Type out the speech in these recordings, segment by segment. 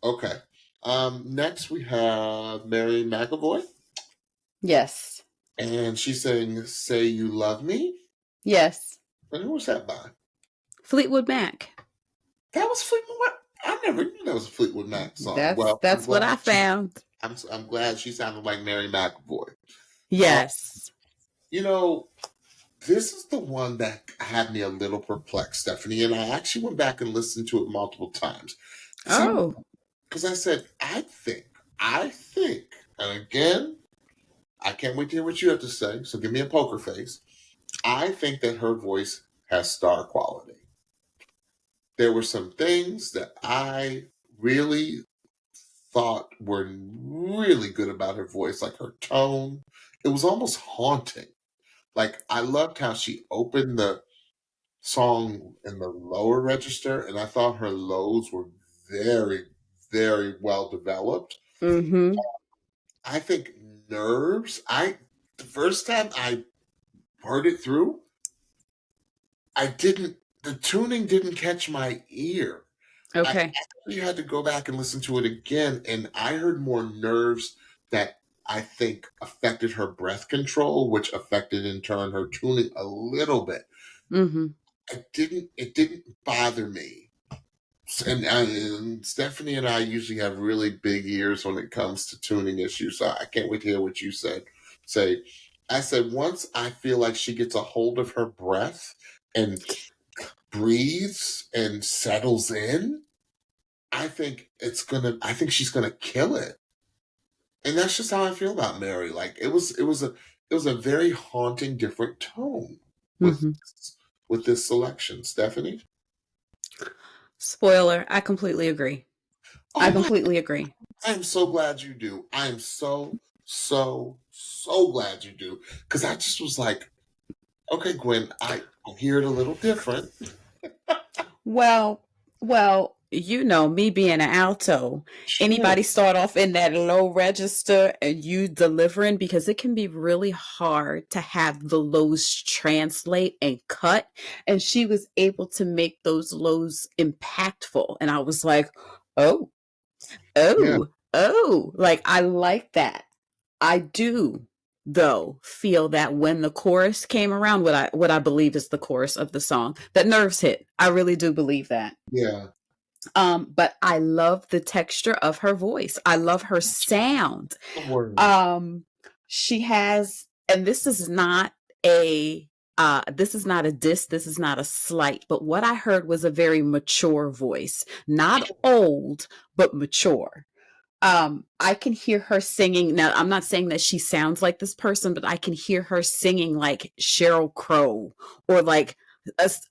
Okay. Next we have Mary McAvoy, Yes. and she's saying "Say You Love Me." Yes. And who was that by? Fleetwood Mac. That was Fleetwood Mac. I never knew that was a Fleetwood Mac song. That's what I found. I'm glad she sounded like Mary McAvoy. Yes. This is the one that had me a little perplexed, Stephanie, and I actually went back and listened to it multiple times. Because I said, I think, and again, I can't wait to hear what you have to say, so give me a poker face. I think that her voice has star quality. There were some things that I really thought were really good about her voice, like her tone. It was almost haunting. Like, I loved how she opened the song in the lower register, and I thought her lows were very, very well developed. Mm-hmm. I think Nerves, the first time I heard it through, the tuning didn't catch my ear. Okay. I actually had to go back and listen to it again, and I heard more nerves that I think affected her breath control, which affected in turn her tuning a little bit. Mm-hmm. It didn't bother me. And Stephanie and I usually have really big ears when it comes to tuning issues, so I can't wait to hear what you say. I said, once I feel like she gets a hold of her breath and breathes and settles in, I think she's gonna kill it. And that's just how I feel about Mary. Like, it was a very haunting, different tone with this selection. Stephanie? Spoiler, I completely agree. I completely agree. I'm so glad you do. I am so glad you do. Because I just was like, okay, Gwen, I hear it a little different. Well, me being an alto, anybody start off in that low register and you delivering, because it can be really hard to have the lows translate and cut. And she was able to make those lows impactful. And I was like, like, I like that. I do, though, feel that when the chorus came around, what I believe is the chorus of the song, that nerves hit. I really do believe that. Yeah. But I love the texture of her voice. I love her sound. She has, and this is not a diss, this is not a slight, but what I heard was a very mature voice, not old, but mature. I can hear her singing. Now, I'm not saying that she sounds like this person, but I can hear her singing like Sheryl Crow, or like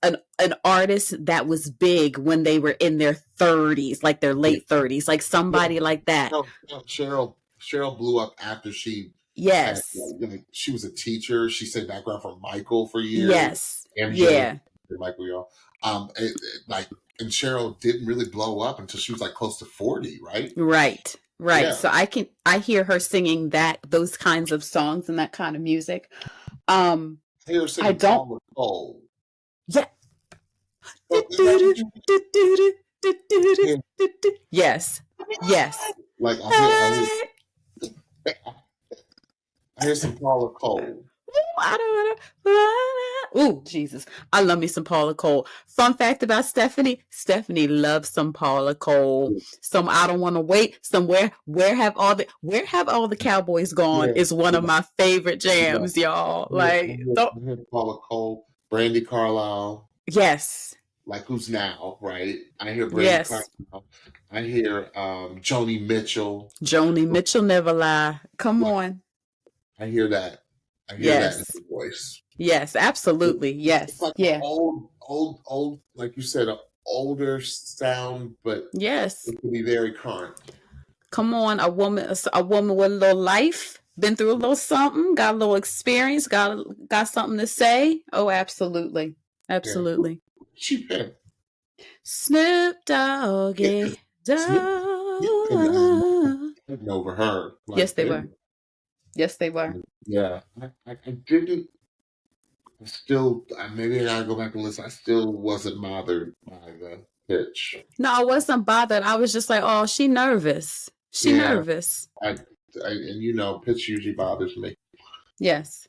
an artist that was big when they were in their 30s, like their late 30s, like somebody like that. No, Sheryl blew up after she she was a teacher. She sang background for Michael for years. Yes. MJ, yeah. Michael, y'all. And Sheryl didn't really blow up until she was like close to 40, right? Right. Yeah. So I hear her singing those kinds of songs and that kind of music. I hear her singing Paula Cole. Yeah. Yes. Like, I hear some Paula Cole. Oh, Jesus. I love me some Paula Cole. Fun fact about Stephanie. Stephanie loves some Paula Cole. Some I Don't Want to Wait. Somewhere. Where have all the cowboys gone is one of my favorite jams, y'all. Like, Paula Cole, Brandy Carlisle. Yes. Like, Who's Now, right? I hear Brandy Carlisle. I hear Joni Mitchell. Joni Mitchell never lie. Come on. I hear that. I hear that in her voice. Yes, absolutely. Yes. It's like old, like you said, an older sound, but yes, it can be very current. Come on, a woman with a little life, been through a little something, got a little experience, got something to say. Oh, absolutely. Absolutely. Yeah. She been. Snoop Doggy Dogg. Over her. Like, yes, they were. Yes, they were. Yeah. I didn't. Still, maybe I gotta go back and listen. I still wasn't bothered by pitch. No, I wasn't bothered. I was just like, oh, she nervous. She nervous. And pitch usually bothers me. Yes.